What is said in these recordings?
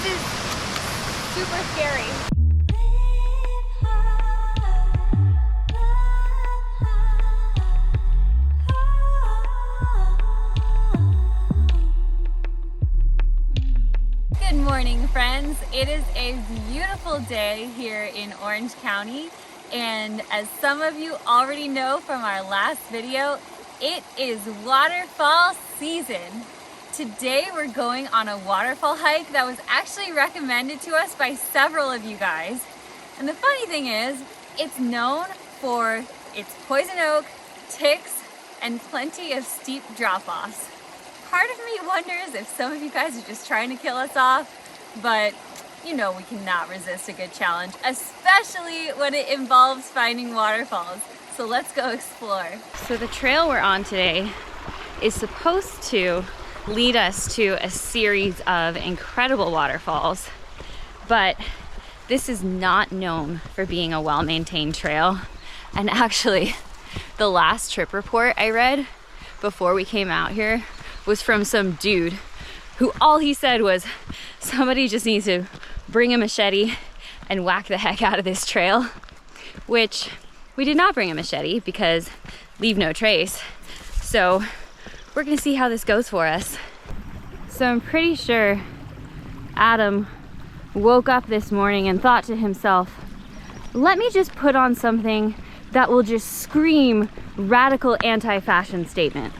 This is super scary. Good morning, friends. It is a beautiful day here in Orange County, and as some of you already know from our last video, it is waterfall season. Today we're going on a waterfall hike that was actually recommended to us by several of you guys. And the funny thing is, it's known for its poison oak, ticks, and plenty of steep drop-offs. Part of me wonders if some of you guys are just trying to kill us off, but you know we cannot resist a good challenge, especially when it involves finding waterfalls. So let's go explore. So the trail we're on today is supposed to lead us to a series of incredible waterfalls, but this is not known for being a well-maintained trail. And actually, the last trip report I read before we came out here was from some dude who all he said was somebody just needs to bring a machete and whack the heck out of this trail, which we did not bring a machete because leave no trace. So we're gonna see how this goes for us. So I'm pretty sure Adam woke up this morning and thought to himself, let me just put on something that will just scream radical anti-fashion statement.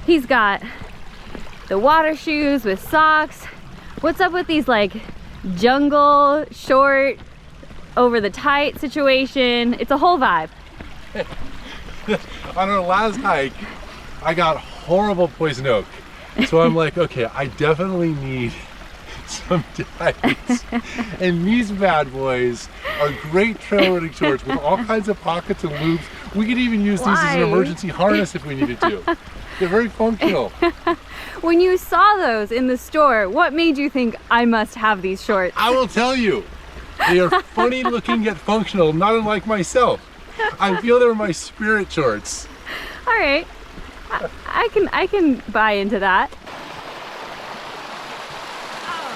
He's got the water shoes with socks. What's up with these like jungle short over the tight situation? It's a whole vibe. On our last hike, I got horrible poison oak. So I'm like, okay, I definitely need some tights. And these bad boys are great trail running shorts with all kinds of pockets and loops. We could even use these as an emergency harness if we needed to. They're very functional. When you saw those in the store, what made you think I must have these shorts? I will tell you, they are funny looking yet functional, not unlike myself. I feel they're my spirit shorts. All right, I can buy into that. Oh,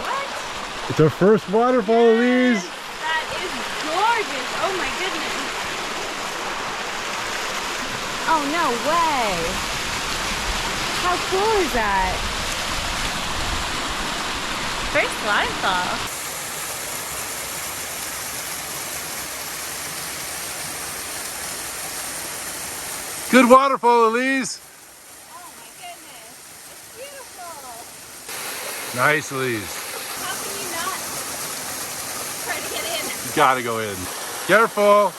what? It's our first waterfall, Elise. That is gorgeous. Oh my goodness. Oh, no way. How cool is that? First waterfall. Good waterfall, Elise. Oh my goodness. It's beautiful. Nice, Elise. How can you not try to get in? You gotta go in. Careful.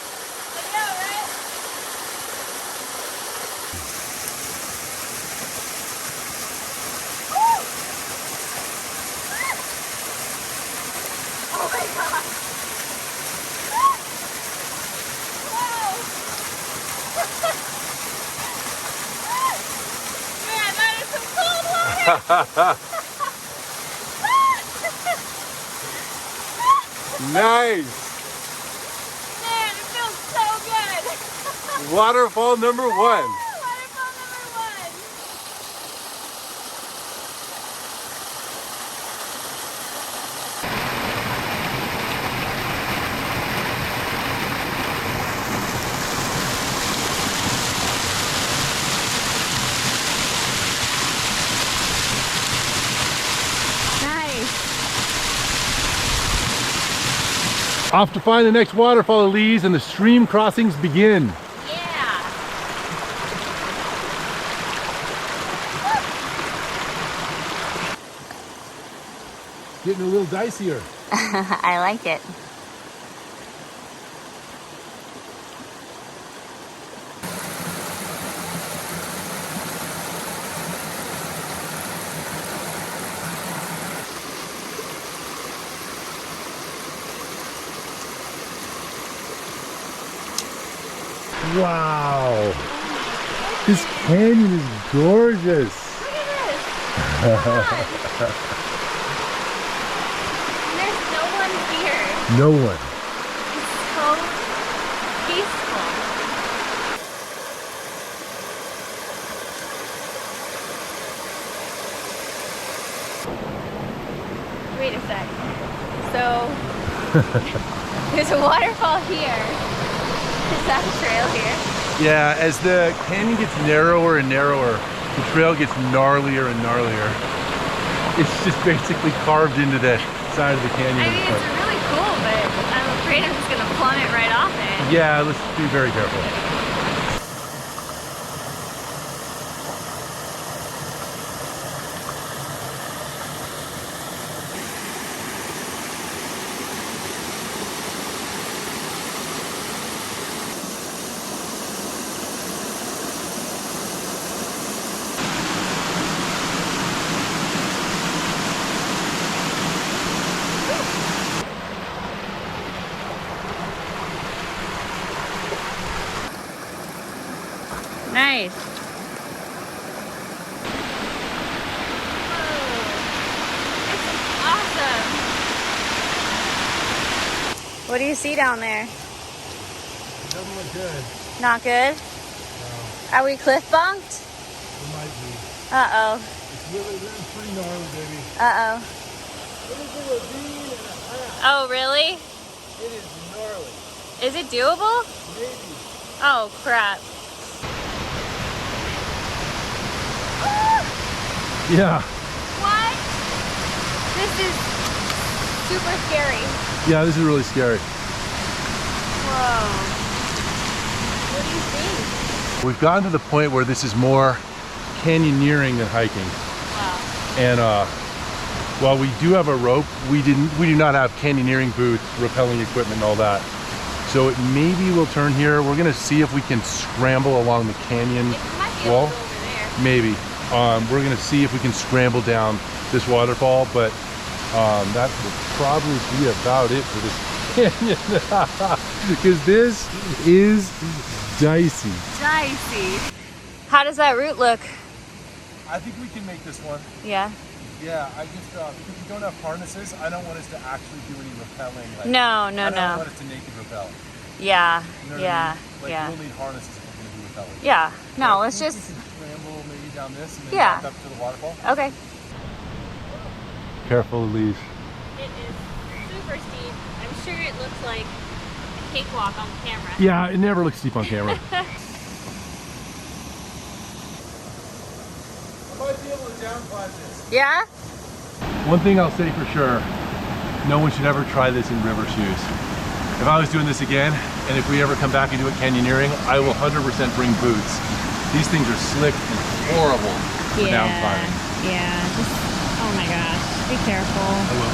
I know, right? Oh my god! Whoa! Man, that is some cold water! Nice. Man, it feels so good! Waterfall number one. Waterfall number one! Nice! Off to find the next waterfall, Elise, and the stream crossings begin. Yeah! Getting a little dicier. I like it. Wow. This canyon is gorgeous. Look at this! There's no one here. No one. It's so peaceful. wait a sec. So there's a waterfall here. Is that a trail here? Yeah, as the canyon gets narrower and narrower, the trail gets gnarlier and gnarlier. It's just basically carved into the side of the canyon. I mean, it's really cool, but I'm afraid I'm just gonna plummet right off it. Yeah, let's be very careful. Nice. Awesome. What do you see down there? It doesn't look good. Not good? No, Are we cliff bunked? it might be. Uh-oh. It's really pretty gnarly, baby. Uh-oh. It is a ravine and a half. Oh, really? It is gnarly. Is it doable? Maybe. Oh, crap. Yeah. What? This is super scary. Yeah, this is really scary. Whoa. What do you think? We've gotten to the point where this is more canyoneering than hiking. Wow. And while we do have a rope, we do not have canyoneering boots, rappelling equipment, and all that. So maybe we'll turn here. We're gonna see if we can scramble along the canyon wall. Over there. Maybe. We're gonna see if we can scramble down this waterfall, but that will probably be about it for this canyon. Because this is dicey. Dicey. How does that route look? I think we can make this one. Yeah. Yeah, I just, because we don't have harnesses, I don't want us to actually do any rappelling. Like, No. I don't want us to naked rappel. Yeah. You know what Yeah. I mean? Like, Yeah. we'll need harnesses if we're going to do rappelling. Yeah. No, I let's think just. we can scramble maybe down this and then Yeah. back up to the waterfall. Okay. Careful, Elise. It is super steep. I'm sure it looks like a cakewalk on camera. Yeah, it never looks steep on camera. I might be able to downpipe this. Yeah? One thing I'll say for sure, no one should ever try this in river shoes. If I was doing this again, and if we ever come back and do it canyoneering, I will 100% bring boots. These things are slick and horrible for downpiping. Yeah. Just, oh my gosh. Be careful. I will.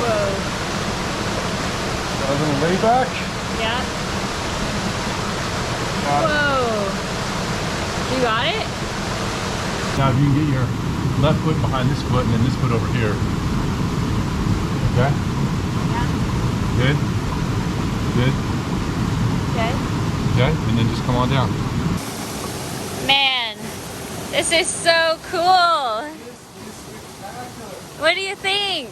Whoa. A little layback. Yeah. Whoa. You got it? Now if you can get your left foot behind this foot and then this foot over here. Okay? Yeah. Good? Good? Okay. Okay? And then just come on down. Man, this is so cool. What do you think?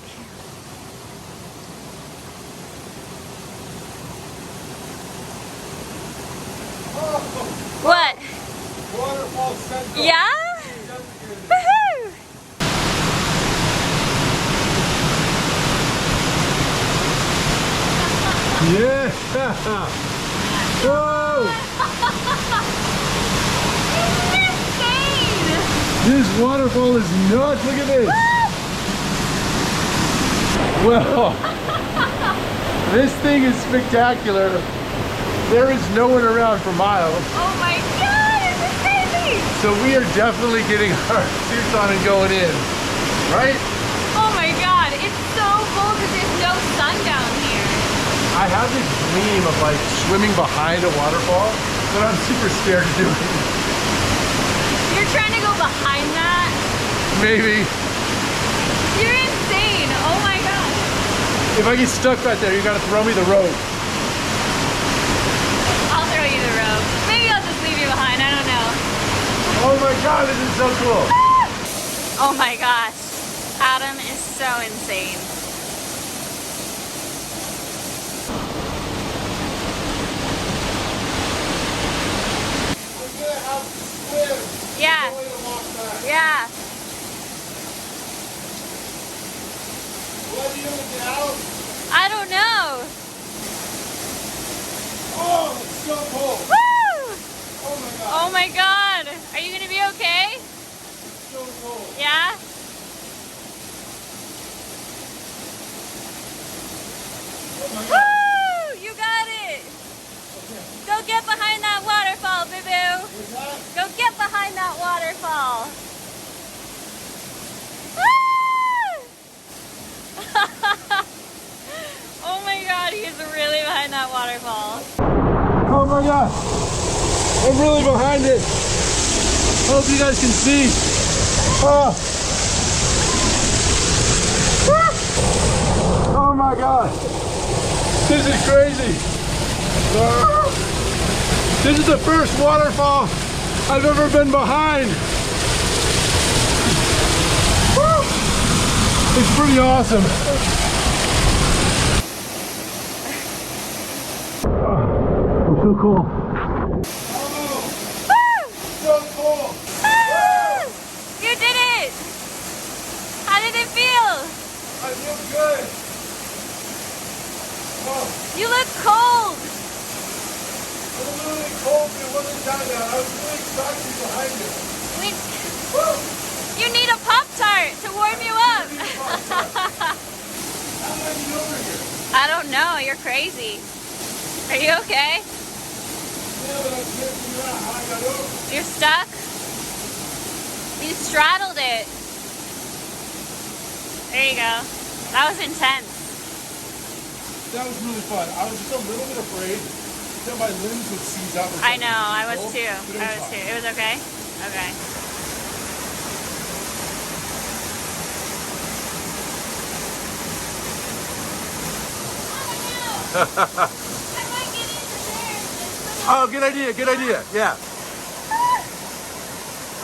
What? Waterfall Central. Yeah? Woohoo! Yeah! Whoa! Insane! This waterfall is nuts! Look at this! Well, this thing is spectacular. There is no one around for miles. Oh my god, this is crazy! So we are definitely getting our suits on and going in, right? Oh my god, it's so cool because there's no sun down here. I have this dream of like swimming behind a waterfall, but I'm super scared to do it. You're trying to go behind that? Maybe. You're insane. Oh my god. If I get stuck back there, you gotta throw me the rope. I'll throw you the rope. Maybe I'll just leave you behind. I don't know. Oh my god, this is so cool. Oh my gosh. Adam is so insane. that waterfall. Oh my God. I'm really behind it. I hope you guys can see. Oh, oh my God. This is crazy. This is the first waterfall I've ever been behind. It's pretty awesome. I'm so cool. So cool. You did it! How did it feel? I feel good. Oh, You look cold. it was really cold, but it wasn't that bad. I was really excited to be behind it. You need a Pop-Tart to warm you up. How did I get over here? I don't know. You're crazy. Are you okay? Yeah, but I can't figure out how I got over. You're stuck? You straddled it. There you go. That was intense. That was really fun. I was just a little bit afraid that my limbs would seize up. I know. I was too. But it was fun. It was okay? Okay. Oh, good idea, yeah.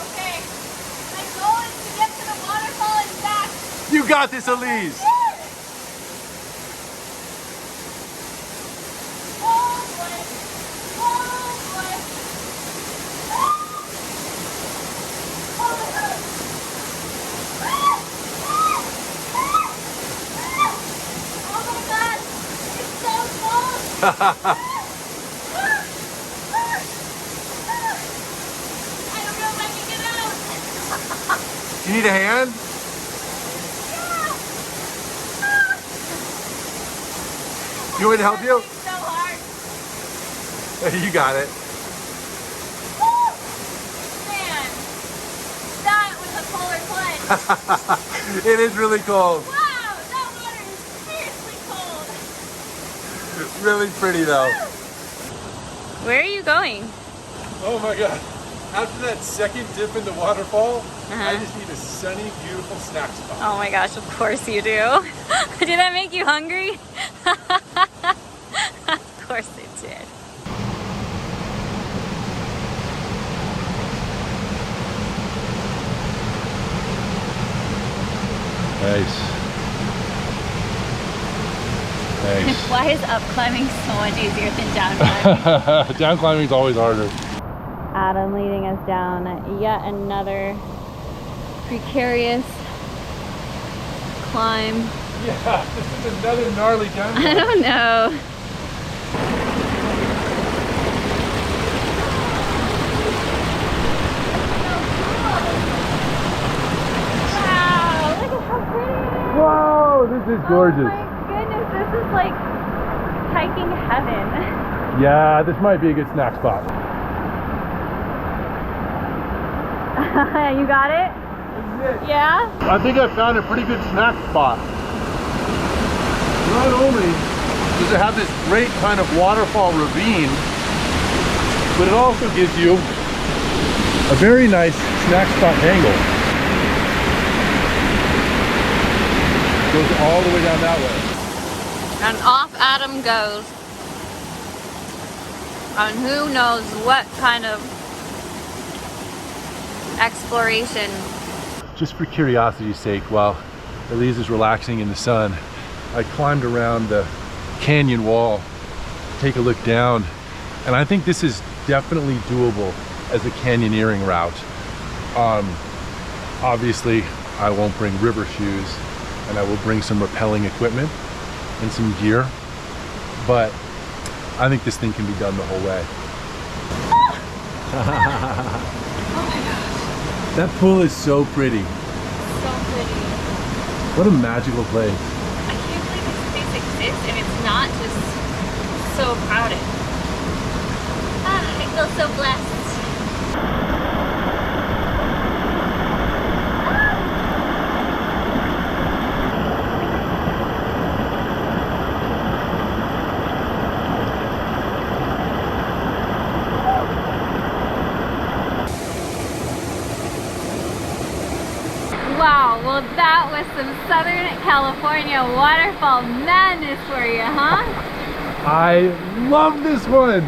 Okay. My goal is to get to the waterfall and back. You got this, Elise. Oh boy. Oh boy. Oh my God. Oh my God. It's so cold. I don't know if I can get out. You need a hand? You want me to help you? It's so hard. You got it. Man, that was a polar plunge. It is really cold. Wow, that water is seriously cold. Really pretty though. Where are you going? Oh my God. After that second dip in the waterfall, I just need a sunny, beautiful snack spot. Oh my gosh, of course you do. Did that make you hungry? Of course it did. Nice. Nice. Why is up climbing so much easier than down climbing? Down climbing is always harder. Adam leading us down yet another precarious climb. Yeah, this is another gnarly down I climb. don't know. Wow, look at how pretty it is. Whoa, this is gorgeous. Oh my goodness, this is like hiking heaven. Yeah, this might be a good snack spot. You got it? Yeah? I think I found a pretty good snack spot. Not only does it have this great kind of waterfall ravine, but it also gives you a very nice snack spot angle. Goes all the way down that way. And off Adam goes. And who knows what kind of exploration. Just for curiosity's sake, while Elise is relaxing in the sun, I climbed around the canyon wall to take a look down, and I think this is definitely doable as a canyoneering route. Obviously, I won't bring river shoes, and I will bring some rappelling equipment and some gear, but I think this thing can be done the whole way. That pool is so pretty. So pretty. What a magical place. I can't believe this place exists and it's not just so crowded. I feel so blessed. out with some Southern California waterfall madness for you, huh? I love this one.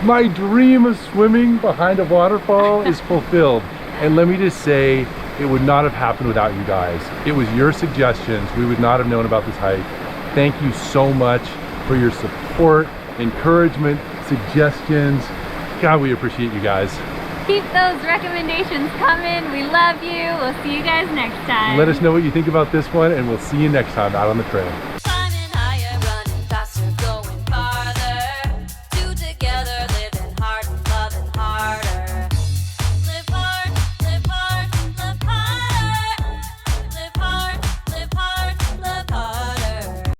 My dream of swimming behind a waterfall is fulfilled. And let me just say, it would not have happened without you guys. It was your suggestions. We would not have known about this hike. Thank you so much for your support, encouragement, suggestions. God, we appreciate you guys. Keep those recommendations coming. We love you. We'll see you guys next time. Let us know what you think about this one, and we'll see you next time out on the trail.